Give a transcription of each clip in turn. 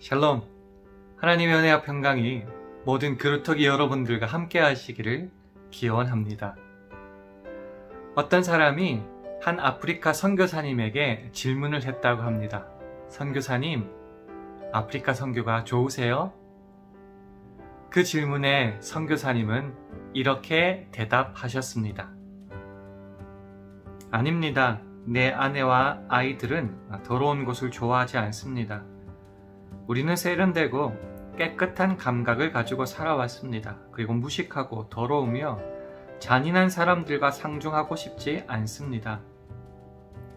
샬롬, 하나님의 은혜와 평강이 모든 그루터기 여러분들과 함께 하시기를 기원합니다. 어떤 사람이 한 아프리카 선교사님에게 질문을 했다고 합니다. 선교사님, 아프리카 선교가 좋으세요? 그 질문에 선교사님은 이렇게 대답하셨습니다. 아닙니다. 내 아내와 아이들은 더러운 곳을 좋아하지 않습니다. 우리는 세련되고 깨끗한 감각을 가지고 살아왔습니다. 그리고 무식하고 더러우며 잔인한 사람들과 상종하고 싶지 않습니다.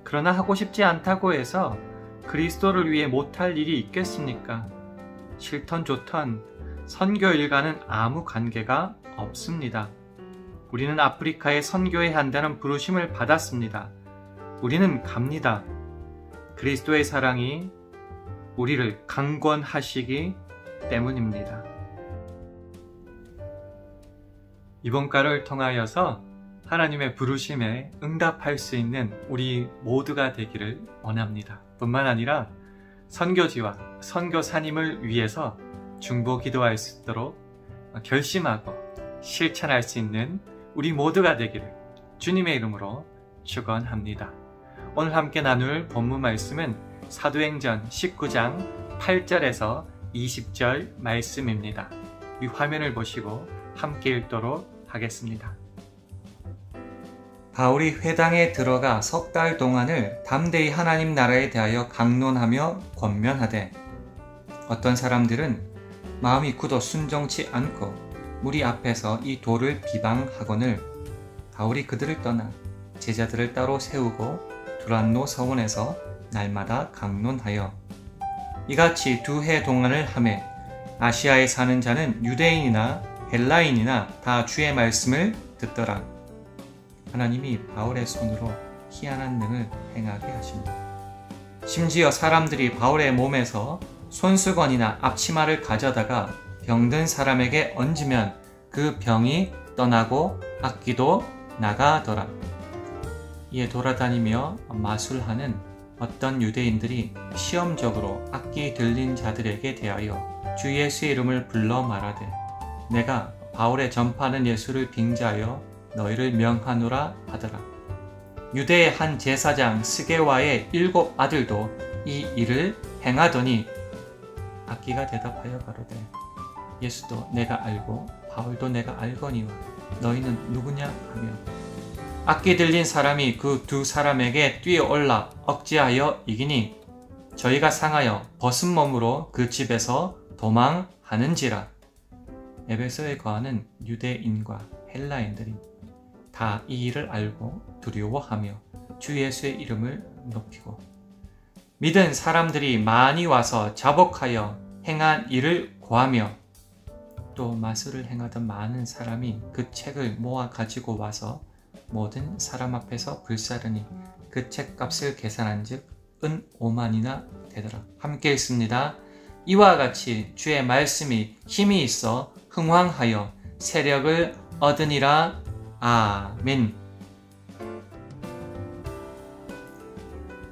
그러나 하고 싶지 않다고 해서 그리스도를 위해 못할 일이 있겠습니까? 싫던 좋던 선교일과는 아무 관계가 없습니다. 우리는 아프리카에 선교해야 한다는 부르심을 받았습니다. 우리는 갑니다. 그리스도의 사랑이 우리를 강권하시기 때문입니다. 이번 과를 통하여서 하나님의 부르심에 응답할 수 있는 우리 모두가 되기를 원합니다. 뿐만 아니라 선교지와 선교사님을 위해서 중보 기도할 수 있도록 결심하고 실천할 수 있는 우리 모두가 되기를 주님의 이름으로 축원합니다. 오늘 함께 나눌 본문 말씀은 사도행전 19장 8절에서 20절 말씀입니다. 이 화면을 보시고 함께 읽도록 하겠습니다. 바울이 회당에 들어가 석 달 동안을 담대히 하나님 나라에 대하여 강론하며 권면하되 어떤 사람들은 마음이 굳어 순종치 않고 무리 앞에서 이 돌을 비방하거늘 바울이 그들을 떠나 제자들을 따로 세우고 두란노 서원에서 날마다 강론하여 이같이 2해 동안을 하매 아시아에 사는 자는 유대인이나 헬라인이나 다 주의 말씀을 듣더라. 하나님이 바울의 손으로 희한한 능을 행하게 하십니다. 심지어 사람들이 바울의 몸에서 손수건이나 앞치마를 가져다가 병든 사람에게 얹으면 그 병이 떠나고 악기도 나가더라. 이에 돌아다니며 마술하는 어떤 유대인들이 시험적으로 악기 들린 자들에게 대하여 주 예수의 이름을 불러 말하되 내가 바울의 전파하는 예수를 빙자하여 너희를 명하노라 하더라. 유대의 한 제사장 스게와의 7 아들도 이 일을 행하더니 악기가 대답하여 가로되 예수도 내가 알고 바울도 내가 알거니와 너희는 누구냐 하며 악기 들린 사람이 그 2 사람에게 뛰어올라 억제하여 이기니 저희가 상하여 벗은 몸으로 그 집에서 도망하는지라. 에베소에 거하는 유대인과 헬라인들이 다 이 일을 알고 두려워하며 주 예수의 이름을 높이고 믿은 사람들이 많이 와서 자복하여 행한 일을 고하며 또 마술을 행하던 많은 사람이 그 책을 모아 가지고 와서 모든 사람 앞에서 불사르니 그 책값을 계산한 즉 은 5만이나 되더라. 함께 읽습니다. 이와 같이 주의 말씀이 힘이 있어 흥왕하여 세력을 얻으니라. 아멘.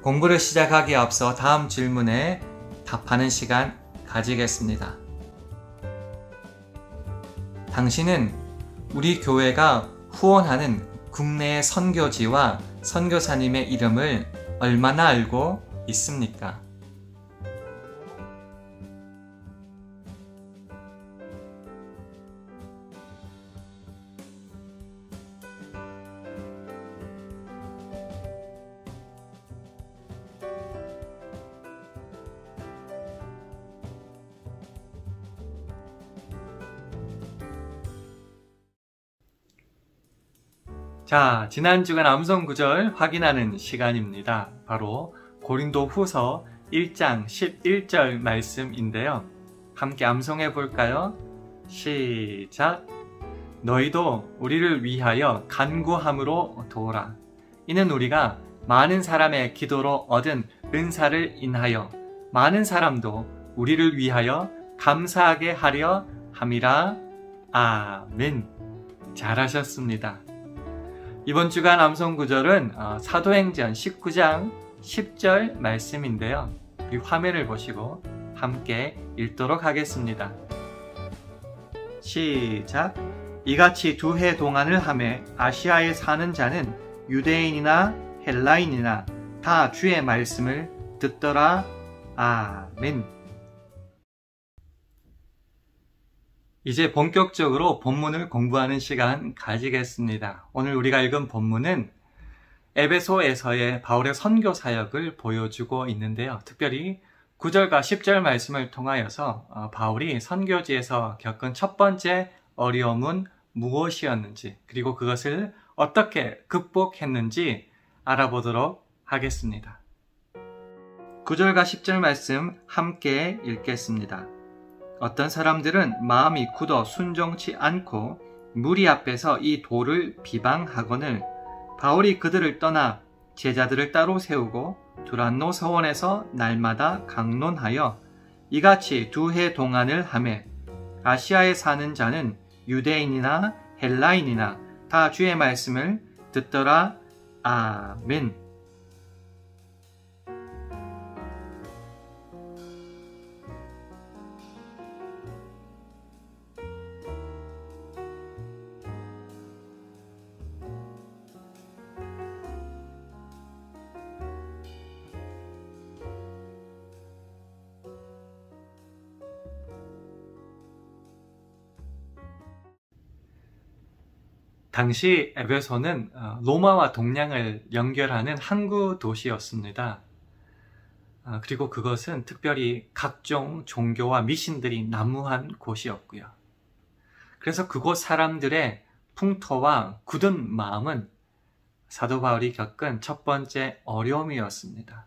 공부를 시작하기에 앞서 다음 질문에 답하는 시간 가지겠습니다. 당신은 우리 교회가 후원하는 국내의 선교지와 선교사님의 이름을 얼마나 알고 있습니까? 자, 지난 주간 암송 구절 확인하는 시간입니다. 바로 고린도 후서 1장 11절 말씀인데요. 함께 암송해 볼까요? 시작! 너희도 우리를 위하여 간구함으로 도우라. 이는 우리가 많은 사람의 기도로 얻은 은사를 인하여 많은 사람도 우리를 위하여 감사하게 하려 함이라. 아멘. 잘하셨습니다. 이번 주간 암송 구절은 사도행전 19장 10절 말씀인데요. 이 화면을 보시고 함께 읽도록 하겠습니다. 시작! 이같이 2해 동안을 하매 아시아에 사는 자는 유대인이나 헬라인이나 다 주의 말씀을 듣더라. 아멘. 이제 본격적으로 본문을 공부하는 시간 가지겠습니다. 오늘 우리가 읽은 본문은 에베소에서의 바울의 선교 사역을 보여주고 있는데요. 특별히 9절과 10절 말씀을 통하여서 바울이 선교지에서 겪은 첫 번째 어려움은 무엇이었는지, 그리고 그것을 어떻게 극복했는지 알아보도록 하겠습니다. 9절과 10절 말씀 함께 읽겠습니다. 어떤 사람들은 마음이 굳어 순종치 않고 무리 앞에서 이 도를 비방하거늘 바울이 그들을 떠나 제자들을 따로 세우고 두란노 서원에서 날마다 강론하여 이같이 2해 동안을 하매 아시아에 사는 자는 유대인이나 헬라인이나 다 주의 말씀을 듣더라. 아멘. 당시 에베소는 로마와 동양을 연결하는 항구 도시였습니다. 그리고 그것은 특별히 각종 종교와 미신들이 난무한 곳이었고요. 그래서 그곳 사람들의 풍토와 굳은 마음은 사도 바울이 겪은 첫 번째 어려움이었습니다.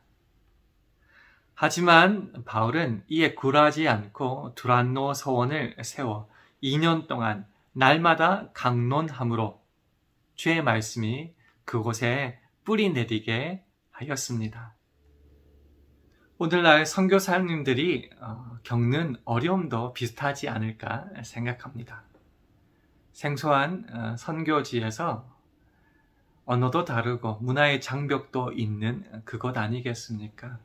하지만 바울은 이에 굴하지 않고 두란노 서원을 세워 2년 동안 날마다 강론함으로 주의 말씀이 그곳에 뿌리 내리게 하였습니다. 오늘날 선교사님들이 겪는 어려움도 비슷하지 않을까 생각합니다. 생소한 선교지에서 언어도 다르고 문화의 장벽도 있는 그곳 아니겠습니까?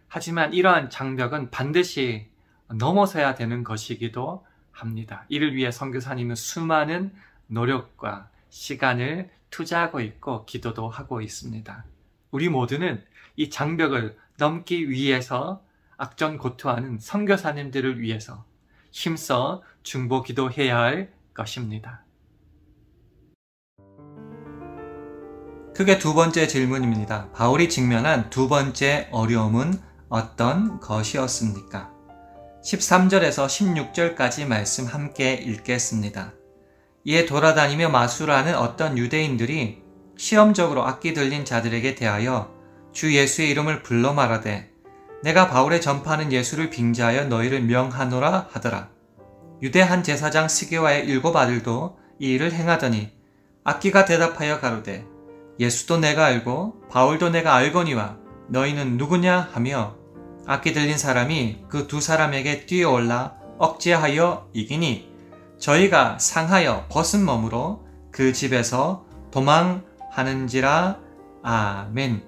하지만 이러한 장벽은 반드시 넘어서야 되는 것이기도 합니다. 이를 위해 선교사님은 수많은 노력과 시간을 투자하고 있고 기도도 하고 있습니다. 우리 모두는 이 장벽을 넘기 위해서 악전고투하는 선교사님들을 위해서 힘써 중보 기도해야 할 것입니다. 그게 두 번째 질문입니다. 바울이 직면한 두 번째 어려움은 어떤 것이었습니까? 13절에서 16절까지 말씀 함께 읽겠습니다. 이에 돌아다니며 마술하는 어떤 유대인들이 시험적으로 악기 들린 자들에게 대하여 주 예수의 이름을 불러 말하되 내가 바울의 전파하는 예수를 빙자하여 너희를 명하노라 하더라. 유대 한 제사장 스게와의 7 아들도 이 일을 행하더니 악기가 대답하여 가로되 예수도 내가 알고 바울도 내가 알거니와 너희는 누구냐 하며 악기 들린 사람이 그 2 사람에게 뛰어올라 억제하여 이기니 저희가 상하여 벗은 몸으로 그 집에서 도망하는지라. 아멘.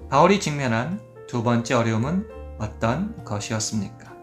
바울이 직면한 두 번째 어려움은 어떤 것이었습니까?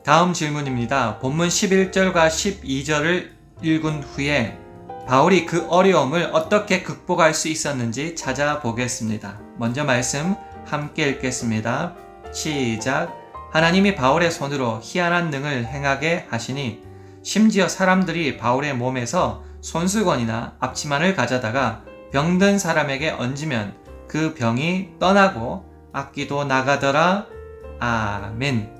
다음 질문입니다. 본문 11절과 12절을 읽은 후에 바울이 그 어려움을 어떻게 극복할 수 있었는지 찾아보겠습니다. 먼저 말씀 함께 읽겠습니다. 시작! 하나님이 바울의 손으로 희한한 능을 행하게 하시니 심지어 사람들이 바울의 몸에서 손수건이나 앞치마를 가져다가 병든 사람에게 얹으면 그 병이 떠나고 악기도 나가더라. 아멘.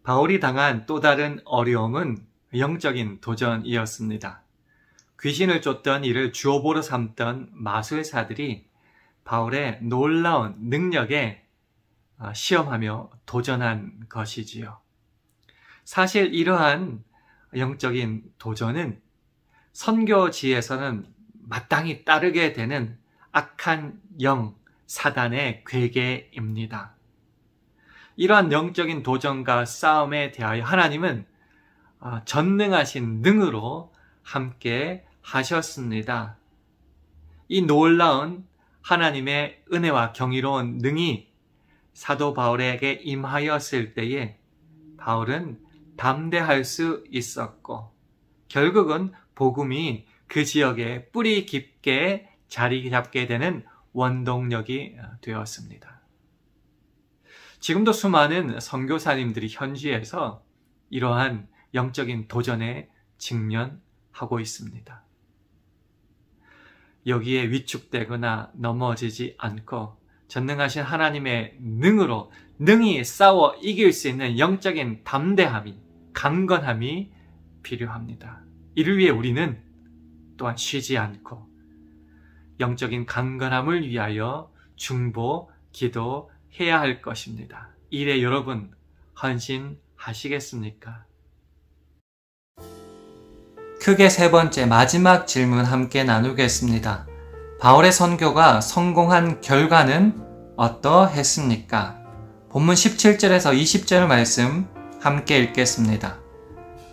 바울이 당한 또 다른 어려움은 영적인 도전이었습니다. 귀신을 쫓던 이를 주업으로 삼던 마술사들이 바울의 놀라운 능력에 시험하며 도전한 것이지요. 사실 이러한 영적인 도전은 선교지에서는 마땅히 따르게 되는 악한 영, 사단의 괴계입니다. 이러한 영적인 도전과 싸움에 대하여 하나님은 전능하신 능으로 함께 하셨습니다. 이 놀라운 하나님의 은혜와 경이로운 능이 사도 바울에게 임하였을 때에 바울은 담대할 수 있었고 결국은 복음이 그 지역에 뿌리 깊게 자리 잡게 되는 원동력이 되었습니다. 지금도 수많은 선교사님들이 현지에서 이러한 영적인 도전에 직면하고 있습니다. 여기에 위축되거나 넘어지지 않고 전능하신 하나님의 능으로 능히 싸워 이길 수 있는 영적인 담대함이, 강건함이 필요합니다. 이를 위해 우리는 또한 쉬지 않고 영적인 강건함을 위하여 중보, 기도해야 할 것입니다. 이래 여러분 헌신하시겠습니까? 크게 세 번째 마지막 질문 함께 나누겠습니다. 바울의 선교가 성공한 결과는 어떠했습니까? 본문 17절에서 20절 말씀 함께 읽겠습니다.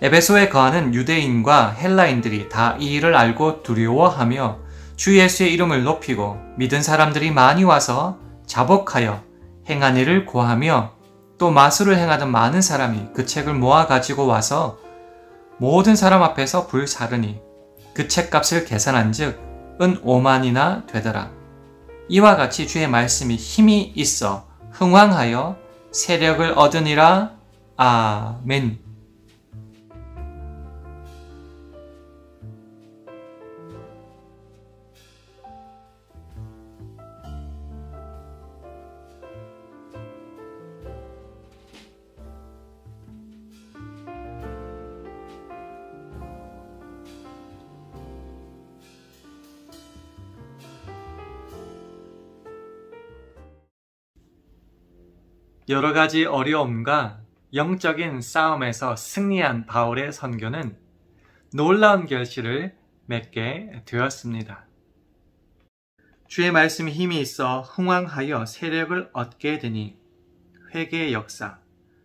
에베소에 거하는 유대인과 헬라인들이 다 이 일을 알고 두려워하며 주 예수의 이름을 높이고 믿은 사람들이 많이 와서 자복하여 행한 일을 고하며 또 마술을 행하던 많은 사람이 그 책을 모아 가지고 와서 모든 사람 앞에서 불사르니 그 책값을 계산한 즉 은 5만이나 되더라. 이와 같이 주의 말씀이 힘이 있어 흥왕하여 세력을 얻으니라. 아멘. 여러 가지 어려움과 영적인 싸움에서 승리한 바울의 선교는 놀라운 결실을 맺게 되었습니다. 주의 말씀이 힘이 있어 흥왕하여 세력을 얻게 되니 회개의 역사,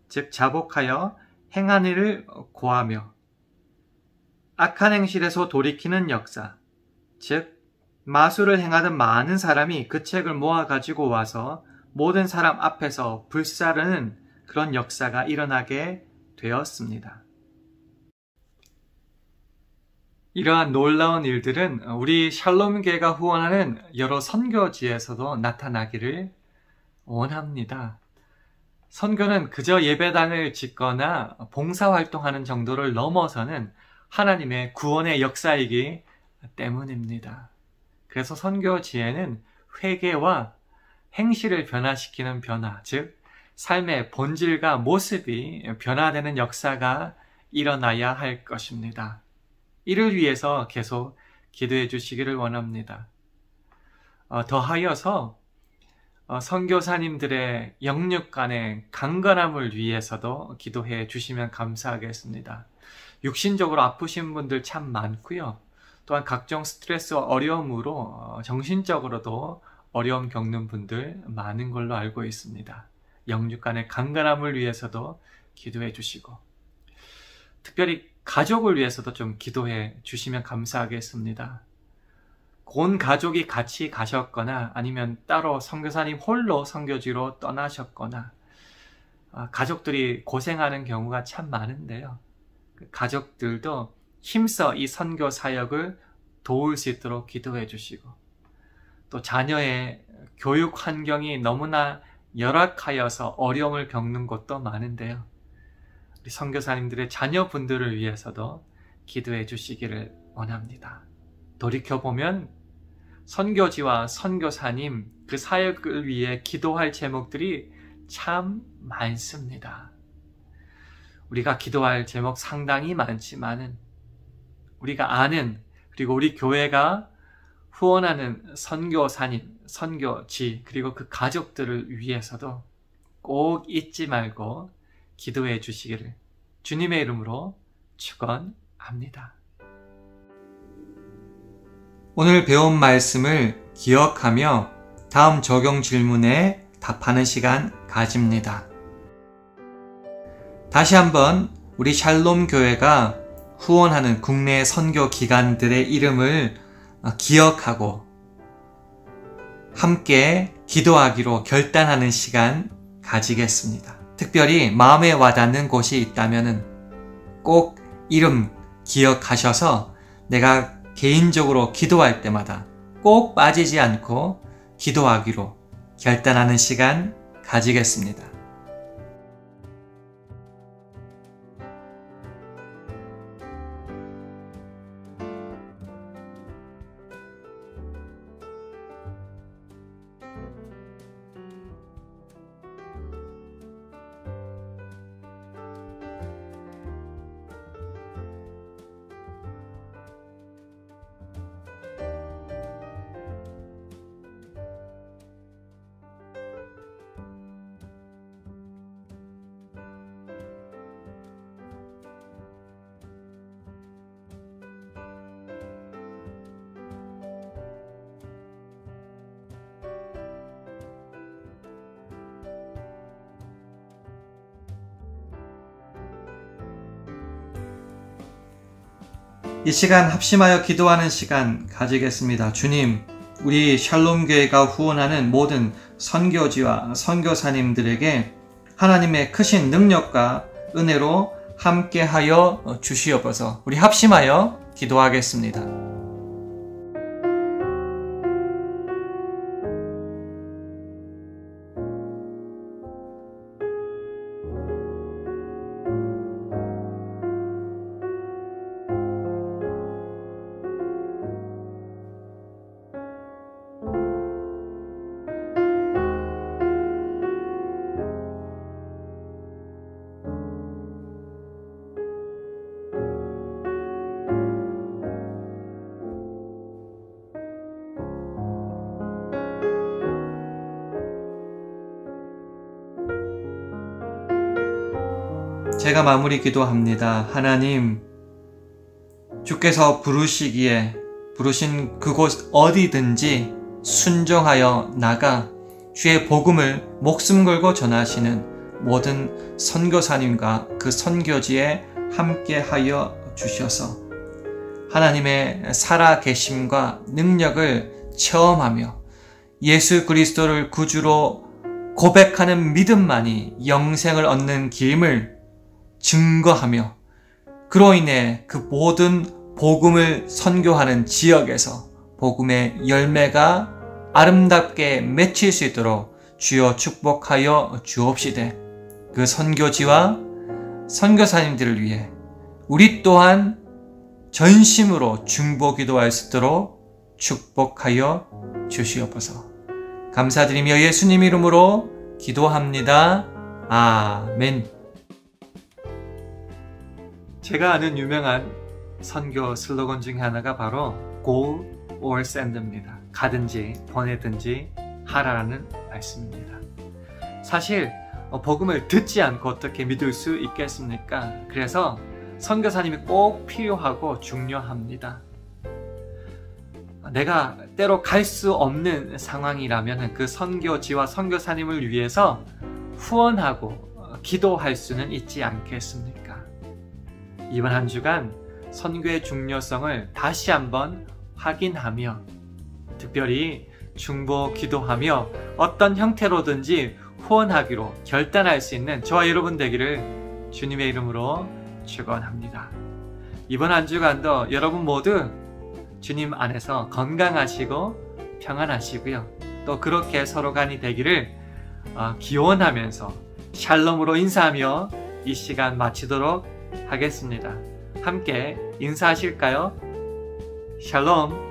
즉 자복하여 행한 일을 고하며 악한 행실에서 돌이키는 역사, 즉 마술을 행하던 많은 사람이 그 책을 모아 가지고 와서 모든 사람 앞에서 불사르는 그런 역사가 일어나게 되었습니다. 이러한 놀라운 일들은 우리 샬롬교회가 후원하는 여러 선교지에서도 나타나기를 원합니다. 선교는 그저 예배당을 짓거나 봉사활동하는 정도를 넘어서는 하나님의 구원의 역사이기 때문입니다. 그래서 선교지에는 회개와 행실을 변화시키는 변화, 즉 삶의 본질과 모습이 변화되는 역사가 일어나야 할 것입니다. 이를 위해서 계속 기도해 주시기를 원합니다. 더하여서 선교사님들의 영육 간의 강건함을 위해서도 기도해 주시면 감사하겠습니다. 육신적으로 아프신 분들 참 많고요. 또한 각종 스트레스와 어려움으로 정신적으로도 어려움 겪는 분들 많은 걸로 알고 있습니다. 영육 간의 강건함을 위해서도 기도해 주시고 특별히 가족을 위해서도 좀 기도해 주시면 감사하겠습니다. 온 가족이 같이 가셨거나 아니면 따로 선교사님 홀로 선교지로 떠나셨거나 가족들이 고생하는 경우가 참 많은데요. 가족들도 힘써 이 선교 사역을 도울 수 있도록 기도해 주시고 또 자녀의 교육 환경이 너무나 열악하여서 어려움을 겪는 곳도 많은데요. 우리 선교사님들의 자녀분들을 위해서도 기도해 주시기를 원합니다. 돌이켜보면 선교지와 선교사님 그 사역을 위해 기도할 제목들이 참 많습니다. 우리가 기도할 제목 상당히 많지만은 우리가 아는, 그리고 우리 교회가 후원하는 선교사님, 선교지, 그리고 그 가족들을 위해서도 꼭 잊지 말고 기도해 주시기를 주님의 이름으로 축원합니다. 오늘 배운 말씀을 기억하며 다음 적용 질문에 답하는 시간 가집니다. 다시 한번 우리 샬롬 교회가 후원하는 국내 선교 기관들의 이름을 기억하고 함께 기도하기로 결단하는 시간 가지겠습니다. 특별히 마음에 와닿는 곳이 있다면 꼭 이름 기억하셔서 내가 개인적으로 기도할 때마다 꼭 빠지지 않고 기도하기로 결단하는 시간 가지겠습니다. 이 시간 합심하여 기도하는 시간 가지겠습니다. 주님, 우리 샬롬교회가 후원하는 모든 선교지와 선교사님들에게 하나님의 크신 능력과 은혜로 함께하여 주시옵소서. 우리 합심하여 기도하겠습니다. 제가 마무리 기도합니다. 하나님, 주께서 부르시기에 부르신 그곳 어디든지 순종하여 나가 주의 복음을 목숨 걸고 전하시는 모든 선교사님과 그 선교지에 함께하여 주셔서 하나님의 살아계심과 능력을 체험하며 예수 그리스도를 구주로 고백하는 믿음만이 영생을 얻는 길임을 증거하며 그로 인해 그 모든 복음을 선교하는 지역에서 복음의 열매가 아름답게 맺힐 수 있도록 주여 축복하여 주옵시되 그 선교지와 선교사님들을 위해 우리 또한 전심으로 중보 기도할 수 있도록 축복하여 주시옵소서. 감사드리며 예수님 이름으로 기도합니다. 아멘. 제가 아는 유명한 선교 슬로건 중에 하나가 바로 Go or Send입니다. 가든지 보내든지 하라라는 말씀입니다. 사실 복음을 듣지 않고 어떻게 믿을 수 있겠습니까? 그래서 선교사님이 꼭 필요하고 중요합니다. 내가 때로 갈 수 없는 상황이라면 그 선교지와 선교사님을 위해서 후원하고 기도할 수는 있지 않겠습니까? 이번 한 주간 선교의 중요성을 다시 한번 확인하며 특별히 중보 기도하며 어떤 형태로든지 후원하기로 결단할 수 있는 저와 여러분 되기를 주님의 이름으로 축원합니다. 이번 한 주간도 여러분 모두 주님 안에서 건강하시고 평안하시고요. 또 그렇게 서로 간이 되기를 기원하면서 샬롬으로 인사하며 이 시간 마치도록 하겠습니다. 함께 인사하실까요? 샬롬.